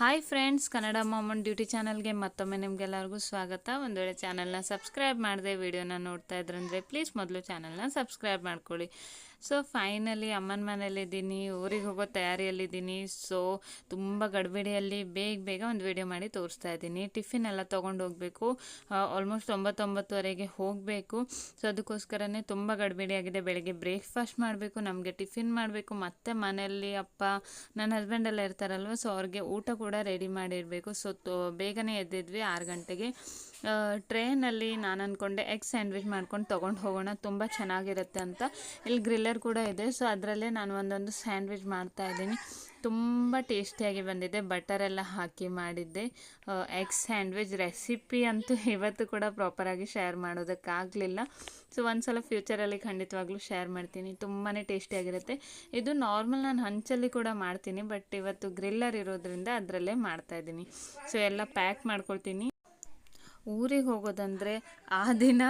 Hi friends, Kannada ಮಾಮನ್ duty ಚಾನಲ್ಗೆ ಮತ್ತೊಮ್ಮೆ ನಿಮಗೆಲ್ಲರಿಗೂ ಸ್ವಾಗತ. ಒಂದು ವೇಳೆ ಚಾನಲ್ನ ಸಬ್ಸ್ಕ್ರೈಬ್ ಮಾಡದೆ ವಿಡಿಯೋನ ನೋಡ್ತಾ ಇದ್ರಂದರೆ ಪ್ಲೀಸ್ ಮೊದಲು ಚಾನಲ್ನ ಸಬ್ಸ್ಕ್ರೈಬ್ ಮಾಡ್ಕೊಳ್ಳಿ. ಸೊ ಫೈನಲಿ ಅಮ್ಮನ ಮನೇಲಿದ್ದೀನಿ, ಊರಿಗೆ ಹೋಗೋ ತಯಾರಿಯಲ್ಲಿದ್ದೀನಿ. ಸೊ ತುಂಬ ಗಡಿಬಿಡಿಯಲ್ಲಿ ಬೇಗ ಒಂದು ವಿಡಿಯೋ ಮಾಡಿ ತೋರಿಸ್ತಾ ಇದ್ದೀನಿ. ಟಿಫಿನ್ ಎಲ್ಲ ತೊಗೊಂಡು ಹೋಗಬೇಕು, ಆಲ್ಮೋಸ್ಟ್ 9-9:30 ಹೋಗಬೇಕು. ಸೊ ಅದಕ್ಕೋಸ್ಕರನೇ ತುಂಬ ಗಡಿಬಿಡಿಯಾಗಿದೆ. ಬೆಳಗ್ಗೆ ಬ್ರೇಕ್ಫಾಸ್ಟ್ ಮಾಡಬೇಕು, ನಮಗೆ ಟಿಫಿನ್ ಮಾಡಬೇಕು, ಮತ್ತು ಮನೆಯಲ್ಲಿ ಅಪ್ಪ ನನ್ನ ಹಸ್ಬೆಂಡ್ ಎಲ್ಲ ಇರ್ತಾರಲ್ವ, ಸೊ ಅವ್ರಿಗೆ ಊಟ ಕೂಡ ರೆಡಿ ಮಾಡಿರಬೇಕು. ಸೊ ಬೇಗನೆ ಎದ್ದಿದ್ವಿ 6 ಗಂಟೆಗೆ. ಟ್ರೈನಲ್ಲಿ ನಾನು ಅಂದ್ಕೊಂಡೆ ಎಗ್ ಸ್ಯಾಂಡ್ವಿಚ್ ಮಾಡ್ಕೊಂಡು ತೊಗೊಂಡು ಹೋಗೋಣ, ತುಂಬ ಚೆನ್ನಾಗಿರುತ್ತೆ ಅಂತ. ಇಲ್ಲಿ ಗ್ರಿಲ್ಲರ್ ಕೂಡ ಇದೆ, ಸೊ ಅದರಲ್ಲೇ ನಾನು ಒಂದೊಂದು ಸ್ಯಾಂಡ್ವಿಚ್ ಮಾಡ್ತಾಯಿದ್ದೀನಿ. ತುಂಬ ಟೇಸ್ಟಿಯಾಗಿ ಬಂದಿದೆ, ಬಟರೆಲ್ಲ ಹಾಕಿ ಮಾಡಿದ್ದೆ. ಎಗ್ ಸ್ಯಾಂಡ್ವಿಚ್ ರೆಸಿಪಿ ಅಂತೂ ಇವತ್ತು ಕೂಡ ಪ್ರಾಪರಾಗಿ ಶೇರ್ ಮಾಡೋದಕ್ಕಾಗಲಿಲ್ಲ. ಸೊ ಒಂದ್ಸಲ ಫ್ಯೂಚರಲ್ಲಿ ಖಂಡಿತವಾಗ್ಲೂ ಶೇರ್ ಮಾಡ್ತೀನಿ, ತುಂಬಾ ಟೇಸ್ಟಿಯಾಗಿರುತ್ತೆ. ಇದು ನಾರ್ಮಲ್ ನಾನು ಹಂಚಲ್ಲಿ ಕೂಡ ಮಾಡ್ತೀನಿ, ಬಟ್ ಇವತ್ತು ಗ್ರಿಲ್ಲರ್ ಇರೋದ್ರಿಂದ ಅದರಲ್ಲೇ ಮಾಡ್ತಾಯಿದ್ದೀನಿ. ಸೊ ಎಲ್ಲ ಪ್ಯಾಕ್ ಮಾಡ್ಕೊಳ್ತೀನಿ. ಊರಿಗೆ ಹೋಗೋದಂದರೆ ಆ ದಿನ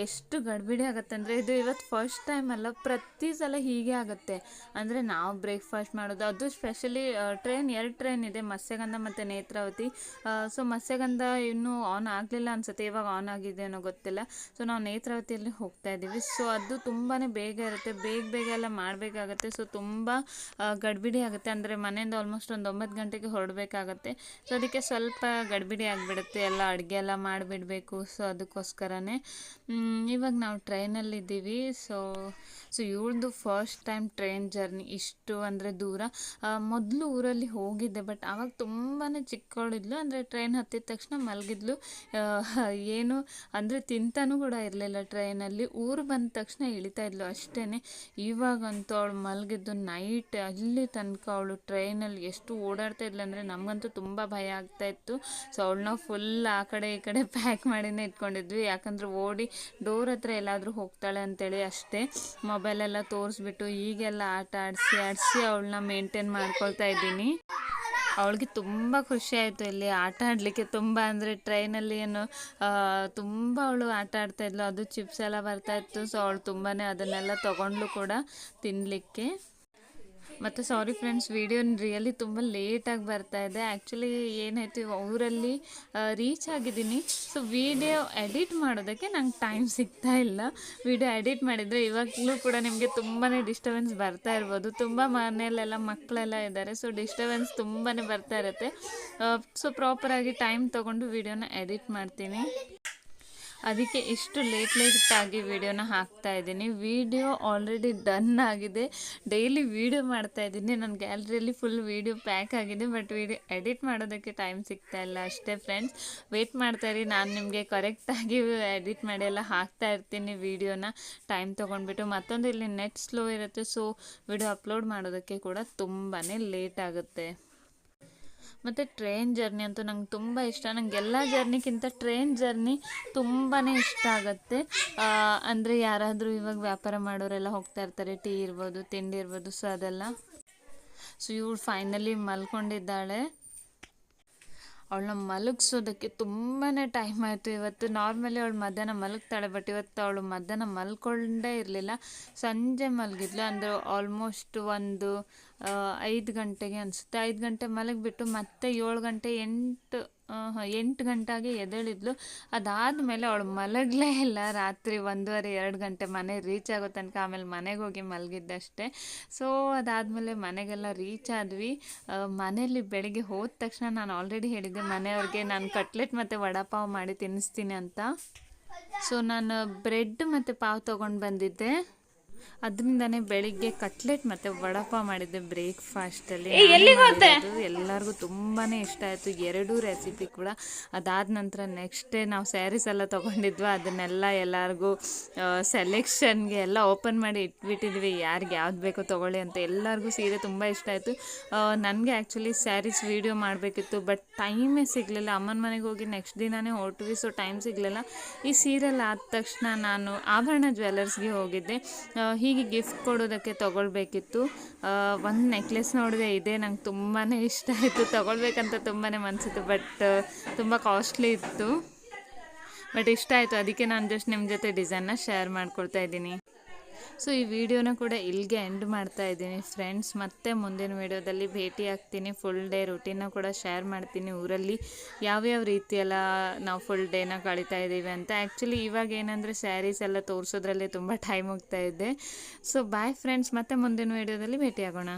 ಎಷ್ಟು ಗಡಿಬಿಡಿ ಆಗುತ್ತೆ ಅಂದರೆ, ಇದು ಇವತ್ತು ಫಸ್ಟ್ ಟೈಮ್ ಅಲ್ಲ, ಪ್ರತಿ ಸಲ ಹೀಗೆ ಆಗುತ್ತೆ. ಅಂದರೆ ನಾವು ಬ್ರೇಕ್ಫಾಸ್ಟ್ ಮಾಡೋದು, ಅದು ಸ್ಪೆಷಲಿ ಎರಡು ಟ್ರೈನ್ ಇದೆ, ಮತ್ಸ್ಯಗಂಧ ಮತ್ತು ನೇತ್ರಾವತಿ. ಸೊ ಮತ್ಸ್ಯಗಂಧ ಇನ್ನೂ ಆನ್ ಆಗಲಿಲ್ಲ ಅನಿಸುತ್ತೆ, ಇವಾಗ ಆನ್ ಆಗಿದೆ ಅನ್ನೋ ಗೊತ್ತಿಲ್ಲ. ಸೊ ನಾವು ನೇತ್ರಾವತಿಯಲ್ಲಿ ಹೋಗ್ತಾ ಇದ್ದೀವಿ. ಸೊ ಅದು ತುಂಬಾ ಬೇಗ ಇರುತ್ತೆ, ಬೇಗ ಎಲ್ಲ ಮಾಡಬೇಕಾಗತ್ತೆ. ಸೊ ತುಂಬ ಗಡಿಬಿಡಿ ಆಗುತ್ತೆ. ಅಂದರೆ ಮನೆಯಿಂದ ಆಲ್ಮೋಸ್ಟ್ ಒಂದು 9 ಗಂಟೆಗೆ ಹೊರಡಬೇಕಾಗತ್ತೆ. ಸೊ ಅದಕ್ಕೆ ಸ್ವಲ್ಪ ಗಡಿಬಿಡಿ ಆಗಿಬಿಡುತ್ತೆ, ಎಲ್ಲ ಅಡುಗೆ ಎಲ್ಲ ಮಾಡಿಬಿಡಬೇಕು. ಸೊ ಅದಕ್ಕೋಸ್ಕರನೇ ಇವಾಗ ನಾವು ಟ್ರೈನಲ್ಲಿದ್ದೀವಿ. ಸೊ ಇವಳದು ಫಸ್ಟ್ ಟೈಮ್ ಟ್ರೈನ್ ಜರ್ನಿ, ಇಷ್ಟು ಅಂದರೆ ದೂರ. ಮೊದಲು ಊರಲ್ಲಿ ಹೋಗಿದ್ದೆ, ಬಟ್ ಆವಾಗ ತುಂಬಾ ಚಿಕ್ಕವಳಿದ್ಲು. ಅಂದರೆ ಟ್ರೈನ್ ಹತ್ತಿದ ತಕ್ಷಣ ಮಲಗಿದ್ಲು, ಏನು ಅಂದರೆ ತಿಂತಾನೂ ಕೂಡ ಇರಲಿಲ್ಲ ಟ್ರೈನಲ್ಲಿ. ಊರು ಬಂದ ತಕ್ಷಣ ಇಳಿತಾ ಇದ್ಲು ಅಷ್ಟೇ. ಇವಾಗಂತೂ ಅವಳು ಮಲಗಿದ್ದು ನೈಟ್ ಅಲ್ಲಿ ತನಕ ಅವಳು ಟ್ರೈನಲ್ಲಿ ಎಷ್ಟು ಓಡಾಡ್ತಾ ಇದ್ಲು ಅಂದರೆ ನಮಗಂತೂ ತುಂಬ ಭಯ ಆಗ್ತಾಯಿತ್ತು. ಸೊ ಅವಳನ್ನ ಫುಲ್ ಆ ಕಡೆ ಈ ಕಡೆ ಪ್ಯಾಕ್ ಮಾಡಿನೇ ಇಟ್ಕೊಂಡಿದ್ವಿ, ಯಾಕಂದರೆ ಓಡಿ ಡೋರ್ ಹತ್ರ ಎಲ್ಲಾದರೂ ಹೋಗ್ತಾಳೆ ಅಂತೇಳಿ ಅಷ್ಟೇ. ಮೊಬೈಲೆಲ್ಲ ತೋರಿಸ್ಬಿಟ್ಟು ಈಗೆಲ್ಲ ಆಟ ಆಡಿಸಿ ಅವಳನ್ನ ಮೇಂಟೈನ್ ಮಾಡ್ಕೊಳ್ತಾ ಇದ್ದೀನಿ. ಅವಳಿಗೆ ತುಂಬ ಖುಷಿ ಆಯಿತು ಇಲ್ಲಿ ಆಟ ಆಡಲಿಕ್ಕೆ. ತುಂಬ ಅಂದರೆ ಟ್ರೈನಲ್ಲಿ ಏನು ತುಂಬ ಅವಳು ಆಟ ಆಡ್ತಾಯಿದ್ಲು, ಅದು ಚಿಪ್ಸ್ ಎಲ್ಲ ಬರ್ತಾಯಿತ್ತು. ಸೊ ಅವಳು ತುಂಬಾ ಅದನ್ನೆಲ್ಲ ತೊಗೊಂಡ್ಲು ಕೂಡ ತಿನ್ನಲಿಕ್ಕೆ. ಮತ್ತು ಸಾರಿ ಫ್ರೆಂಡ್ಸ್, ವಿಡಿಯೋ ರಿಯಲಿ ತುಂಬ ಲೇಟಾಗಿ ಬರ್ತಾಯಿದೆ. ಆ್ಯಕ್ಚುಲಿ ಏನಾಯಿತು, ಊರಲ್ಲಿ ರೀಚ್ ಆಗಿದ್ದೀನಿ. ಸೊ ವಿಡಿಯೋ ಎಡಿಟ್ ಮಾಡೋದಕ್ಕೆ ನಂಗೆ ಟೈಮ್ ಸಿಗ್ತಾ ಇಲ್ಲ. ವಿಡಿಯೋ ಎಡಿಟ್ ಮಾಡಿದರೆ ಇವಾಗಲೂ ಕೂಡ ನಿಮಗೆ ತುಂಬಾ ಡಿಸ್ಟರ್ಬೆನ್ಸ್ ಬರ್ತಾ ಇರ್ಬೋದು. ತುಂಬ ಮನೆಯಲ್ಲೆಲ್ಲ ಮಕ್ಕಳೆಲ್ಲ ಇದ್ದಾರೆ, ಸೊ ಡಿಸ್ಟರ್ಬೆನ್ಸ್ ತುಂಬಾ ಬರ್ತಾ ಇರುತ್ತೆ. ಸೊ ಪ್ರಾಪರಾಗಿ ಟೈಮ್ ತೊಗೊಂಡು ವಿಡಿಯೋನ ಎಡಿಟ್ ಮಾಡ್ತೀನಿ. ಅದಕ್ಕೆ ಇಷ್ಟು ಲೇಟಾಗಿ ವಿಡಿಯೋನ ಹಾಕ್ತಾ ಇದ್ದೀನಿ. ವಿಡಿಯೋ ಆಲ್ರೆಡಿ ಡನ್ ಆಗಿದೆ, ಡೈಲಿ ವಿಡಿಯೋ ಮಾಡ್ತಾಯಿದ್ದೀನಿ. ನನ್ನ ಗ್ಯಾಲರಿಯಲ್ಲಿ ಫುಲ್ ವಿಡಿಯೋ ಪ್ಯಾಕ್ ಆಗಿದೆ, ಬಟ್ ವಿಡಿಯೋ ಎಡಿಟ್ ಮಾಡೋದಕ್ಕೆ ಟೈಮ್ ಸಿಗ್ತಾ ಇಲ್ಲ ಅಷ್ಟೇ. ಫ್ರೆಂಡ್ಸ್ ವೆಯ್ಟ್ ಮಾಡ್ತಾಯಿರಿ, ನಾನು ನಿಮಗೆ ಕರೆಕ್ಟಾಗಿ ಎಡಿಟ್ ಮಾಡಿ ಎಲ್ಲ ಹಾಕ್ತಾ ಇರ್ತೀನಿ ವಿಡಿಯೋನ ಟೈಮ್ ತೊಗೊಂಡ್ಬಿಟ್ಟು. ಮತ್ತೊಂದು ಇಲ್ಲಿ ನೆಟ್ ಸ್ಲೋ ಇರುತ್ತೆ, ಸೊ ವಿಡಿಯೋ ಅಪ್ಲೋಡ್ ಮಾಡೋದಕ್ಕೆ ಕೂಡ ತುಂಬಾ ಲೇಟ್ ಆಗುತ್ತೆ. ಮತ್ತು ಟ್ರೈನ್ ಜರ್ನಿ ಅಂತೂ ನಂಗೆ ತುಂಬ ಇಷ್ಟ. ನಂಗೆ ಎಲ್ಲ ಜರ್ನಿಗಿಂತ ಟ್ರೈನ್ ಜರ್ನಿ ತುಂಬಾ ಇಷ್ಟ ಆಗುತ್ತೆ. ಅಂದರೆ ಯಾರಾದರೂ ಇವಾಗ ವ್ಯಾಪಾರ ಮಾಡೋರೆಲ್ಲ ಹೋಗ್ತಾ ಇರ್ತಾರೆ, ಟೀ ಇರ್ಬೋದು, ತಿಂಡಿ ಇರ್ಬೋದು, ಸೊ ಅದೆಲ್ಲ. ಸೊ ಇವಳು ಫೈನಲಿ ಮಲ್ಕೊಂಡಿದ್ದಾಳೆ. ಅವಳನ್ನ ಮಲಗಿಸೋದಕ್ಕೆ ತುಂಬಾ ಟೈಮ್ ಆಯಿತು ಇವತ್ತು. ನಾರ್ಮಲಿ ಅವಳು ಮಧ್ಯಾಹ್ನ ಮಲಗ್ತಾಳೆ, ಬಟ್ ಇವತ್ತು ಅವಳು ಮಧ್ಯಾಹ್ನ ಮಲ್ಕೊಂಡೇ ಇರಲಿಲ್ಲ, ಸಂಜೆ ಮಲಗಿದ್ಲು. ಅಂದರೆ ಆಲ್ಮೋಸ್ಟ್ ಒಂದು 5 ಗಂಟೆಗೆ ಅನಿಸುತ್ತೆ. 5 ಗಂಟೆ ಮಲಗಿಬಿಟ್ಟು ಮತ್ತೆ 7 ಗಂಟೆ 8 ಗಂಟೆಗೆ ಎದ್ದೇಳಿದ್ಲು. ಅದಾದಮೇಲೆ ಅವಳು ಮಲಗಲೇ ಇಲ್ಲ. ರಾತ್ರಿ 1:30-2 ಗಂಟೆ ಮನೆ ರೀಚ್ ಆಗೋ ತನಕ, ಆಮೇಲೆ ಮನೆಗೆ ಹೋಗಿ ಮಲಗಿದ್ದಷ್ಟೇ. ಸೊ ಅದಾದಮೇಲೆ ಮನೆಗೆಲ್ಲ ರೀಚ್ ಆದ್ವಿ. ಮನೆಯಲ್ಲಿ ಬೆಳಿಗ್ಗೆ ಹೋದ ತಕ್ಷಣ ನಾನು ಆಲ್ರೆಡಿ ಹೇಳಿದ್ದೆ ಮನೆಯವ್ರಿಗೆ ನಾನು ಕಟ್ಲೆಟ್ ಮತ್ತು ವಡಾಪಾವ್ ಮಾಡಿ ತಿನ್ನಿಸ್ತೀನಿ ಅಂತ. ಸೊ ನಾನು ಬ್ರೆಡ್ ಮತ್ತು ಪಾವ್ ತೊಗೊಂಡು ಬಂದಿದ್ದೆ, ಅದರಿಂದನೇ ಬೆಳಿಗ್ಗೆ ಕಟ್ಲೆಟ್ ಮತ್ತು ವಡಾಪಾವ್ ಮಾಡಿದ್ದೆ ಬ್ರೇಕ್ಫಾಸ್ಟಲ್ಲಿ. ಎಲ್ಲರಿಗೂ ತುಂಬಾ ಇಷ್ಟ ಆಯಿತು, ಎರಡೂ ರೆಸಿಪಿ ಕೂಡ. ಅದಾದ ನಂತರ ನೆಕ್ಸ್ಟ್ ಡೇ ನಾವು ಸ್ಯಾರೀಸ್ ಎಲ್ಲ ತೊಗೊಂಡಿದ್ವಿ, ಅದನ್ನೆಲ್ಲ ಎಲ್ಲರಿಗೂ ಸೆಲೆಕ್ಷನ್ಗೆ ಎಲ್ಲ ಓಪನ್ ಮಾಡಿ ಇಟ್ಬಿಟ್ಟಿದ್ವಿ, ಯಾರಿಗೆ ಯಾವ್ದು ಬೇಕೋ ತೊಗೊಳ್ಳಿ ಅಂತ. ಎಲ್ಲರಿಗೂ ಸೀರೆ ತುಂಬ ಇಷ್ಟ ಆಯಿತು. ನನಗೆ ಆ್ಯಕ್ಚುಲಿ ಸ್ಯಾರೀಸ್ ವೀಡಿಯೋ ಮಾಡಬೇಕಿತ್ತು, ಬಟ್ ಟೈಮೇ ಸಿಗಲಿಲ್ಲ. ಅಮ್ಮನ ಮನೆಗೆ ಹೋಗಿ ನೆಕ್ಸ್ಟ್ ದಿನವೇ ಹೊರಟ್ವಿ, ಸೊ ಟೈಮ್ ಸಿಗಲಿಲ್ಲ. ಈ ಸೀರಿಯಲ್ ಆದ ತಕ್ಷಣ ನಾನು ಆಭರಣ ಜ್ಯುವೆಲ್ಲರ್ಸ್ಗೆ ಹೋಗಿದ್ದೆ. ಹೀಗೆ ಗಿಫ್ಟ್ ಕೊಡೋದಕ್ಕೆ ತೊಗೊಳ್ಬೇಕಿತ್ತು. ಒಂದು ನೆಕ್ಲೆಸ್ ನೋಡಿದೆ, ಇದೆ ನಂಗೆ ತುಂಬಾ ಇಷ್ಟ ಆಯಿತು, ತೊಗೊಳ್ಬೇಕಂತ ತುಂಬಾ ಮನಸ್ಸಿತ್ತು, ಬಟ್ ತುಂಬ ಕಾಸ್ಟ್ಲಿ ಇತ್ತು. ಬಟ್ ಇಷ್ಟ ಆಯಿತು, ಅದಕ್ಕೆ ನಾನು ಜಸ್ಟ್ ನಿಮ್ಮ ಜೊತೆ ಡಿಸೈನ್ನ ಶೇರ್ ಮಾಡ್ಕೊಳ್ತಾ ಇದ್ದೀನಿ. ಸೊ ಈ ವಿಡಿಯೋನ ಕೂಡ ಇಲ್ಲಿಗೆ ಎಂಡ್ ಮಾಡ್ತಾ ಇದ್ದೀನಿ ಫ್ರೆಂಡ್ಸ್. ಮತ್ತೆ ಮುಂದಿನ ವಿಡಿಯೋದಲ್ಲಿ ಭೇಟಿ ಆಗ್ತೀನಿ. ಫುಲ್ ಡೇ ರುಟೀನ ಕೂಡ ಶೇರ್ ಮಾಡ್ತೀನಿ. ಊರಲ್ಲಿ ಯಾವ್ಯಾವ ರೀತಿಯೆಲ್ಲ ನಾವು ಫುಲ್ ಡೇನ ಕಳೀತಾ ಇದ್ದೀವಿ ಅಂತ. ಆ್ಯಕ್ಚುಲಿ ಇವಾಗ ಏನಂದರೆ ಸ್ಯಾರೀಸ್ ಎಲ್ಲ ತೋರಿಸೋದ್ರಲ್ಲೇ ತುಂಬ ಟೈಮ್ ಹೋಗ್ತಾ ಇದೆ. ಸೊ ಬಾಯ್ ಫ್ರೆಂಡ್ಸ್, ಮತ್ತೆ ಮುಂದಿನ ವಿಡಿಯೋದಲ್ಲಿ ಭೇಟಿ ಆಗೋಣ.